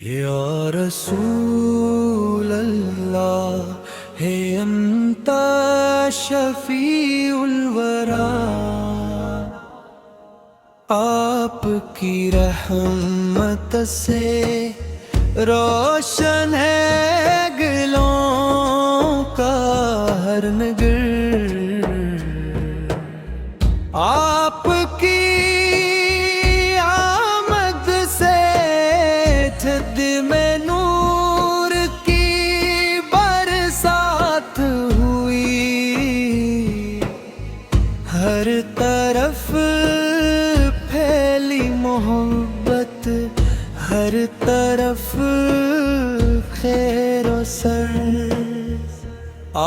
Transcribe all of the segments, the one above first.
یا رسول اللہ ہے انت شفیع الورا، آپ کی رحمت سے روشن ہے گلوں کا ہر نگر، آپ کی آمد سے جد میں نور کی برسات ہوئی، ہر طرف پھیلی محبت، ہر طرف خیر و سر،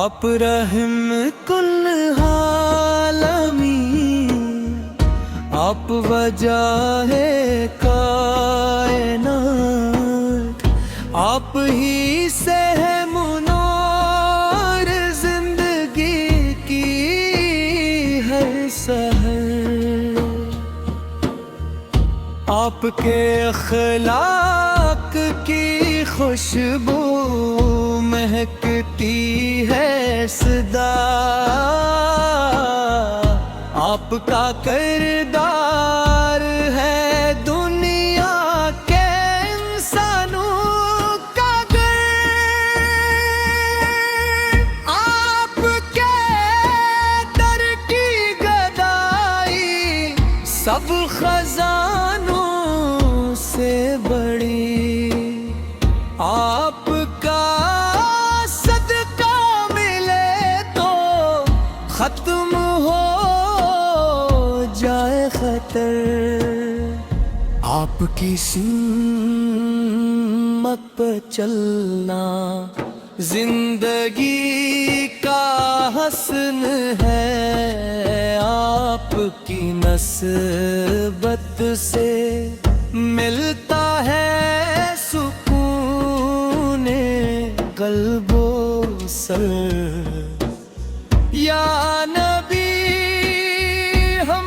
آپ رحمت العالمین، آپ وجہ ہے کائنات، آپ ہی سے ہے منور زندگی کی ہر سحر، آپ کے اخلاق کی خوشبو مہکتی ہے صدا، آپ کا کردار ہے دنیا کے انسانوں کا گر، آپ کے در کی گدائی سب خزانوں سے بڑی، آپ کا صدقہ ملے تو ختم ہو جائے خطر، آپ کی سمت پہ چلنا زندگی کا حسن ہے، آپ کی نسبت سے ملتا ہے سکون قلب و سر، یا نبی ہم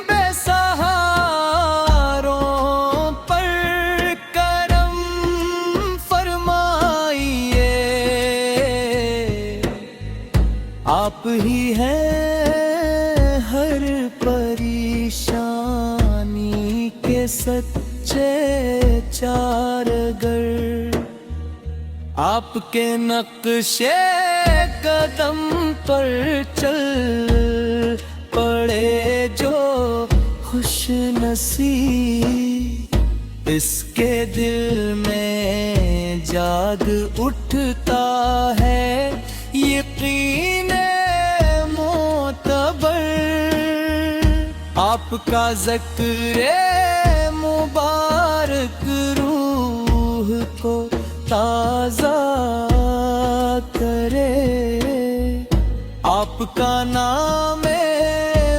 بے سہاروں پر کرم فرمائیے، آپ ہی ہیں ہر پریشانی کے سچے چارگر، آپ کے نقشے قدم پر چل پڑے جو خوش نصیب، اس کے دل میں جاگ اٹھتا ہے یقین معتبر، آپ کا ذکر مبارک روح کو تازہ کرے، آپ کا نام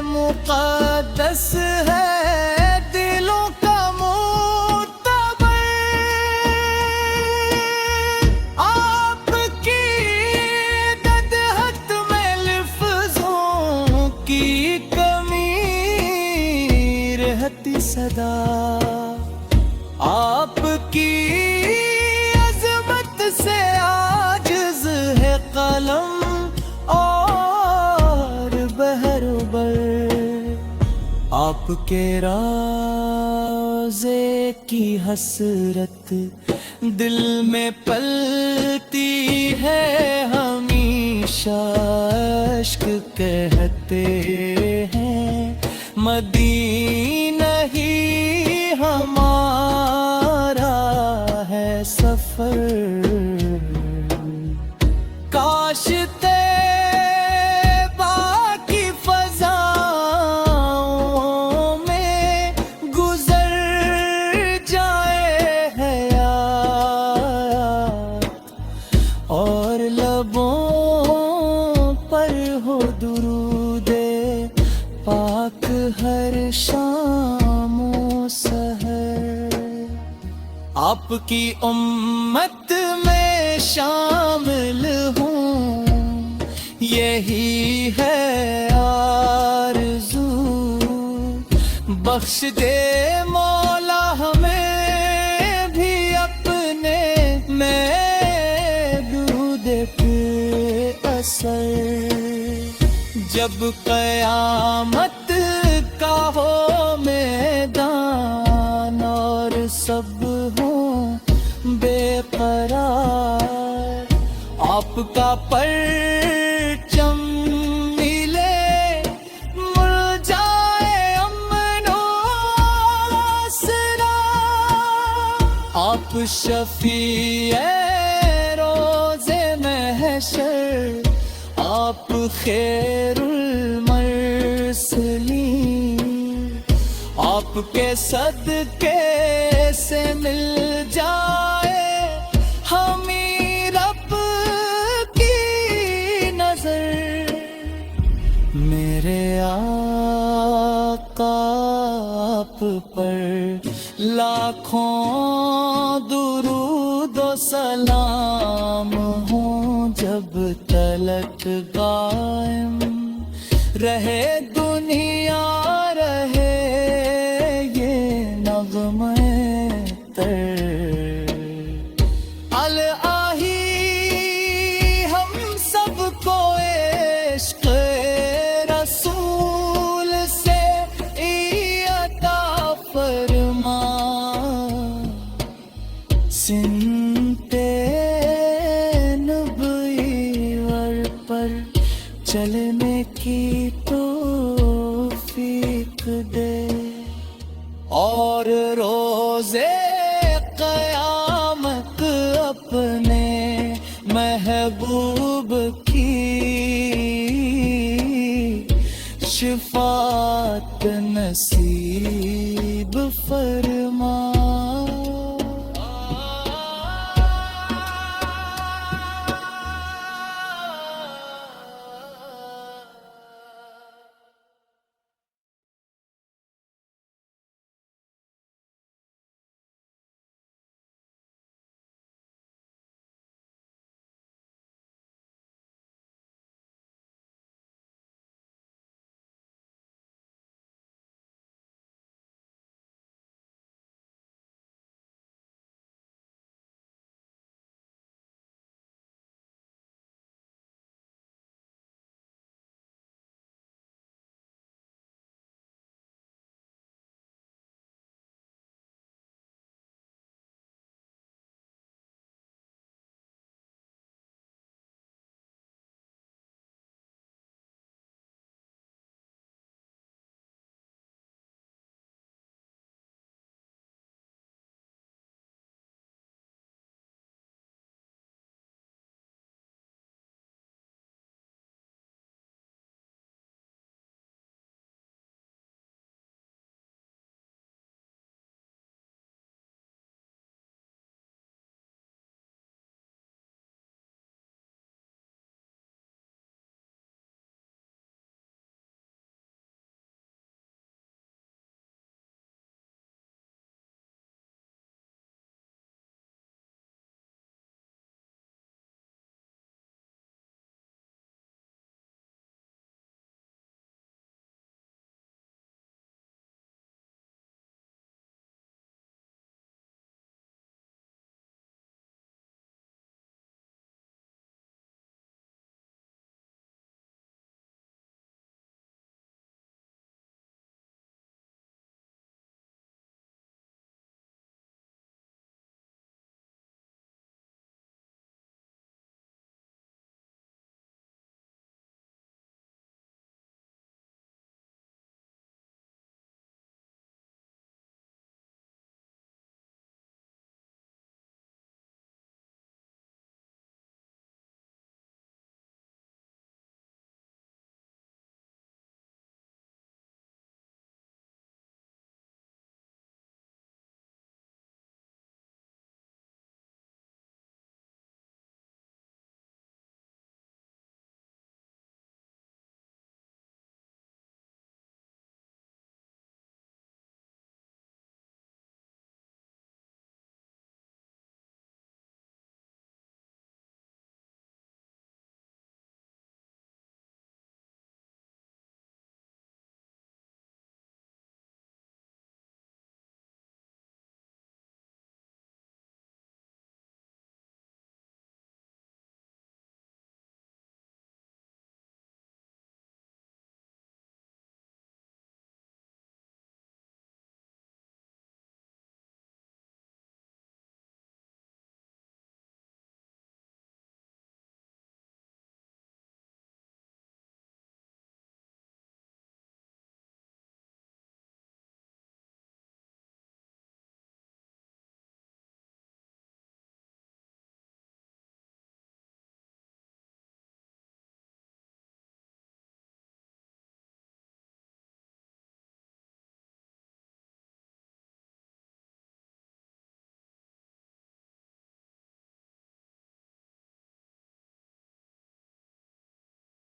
مقدس ہے دلوں کا معتبر، آپ کی ددہت میں لفظوں کی کمی رہتی صدا، آپ کی عظمت سے عاجز ہے قلم اور بحر بر، آپ کے روضے کی حسرت دل میں پلتی ہے ہمیشہ، اشک کہتے ہیں مدینہ ہی ہمارا ہے سفر، کاش طیبہ کی فضاؤں میں گزر جائے حیات، اور لبوں پر ہو درود پاک ہر شام و سحر، آپ کی امت میں شامل ہوں یہی ہے آرزو، بخش دے مولا ہمیں بھی اپنے سر جب قیامت کا ہو میدان اور سب ہوں بے قرار آپ کا پرچم ملے مل جائے امن و آسرا آپ شفیع روز محشر آپ خیر المرسلین آپ کے صدقے سے مل جائے ہمیں رب کی نظر میرے آقا آپ پر لاکھوں درود و سلام ہوں جب تلک قائم رہے دنیا رہے یہ نغمے تر الہی ہم سب کو عشق رسول سے عطا فرما سنتے نبوی پر چلنے کی توفیق دے اور روزے قیامت اپنے محبوب کی شفاعت نصیب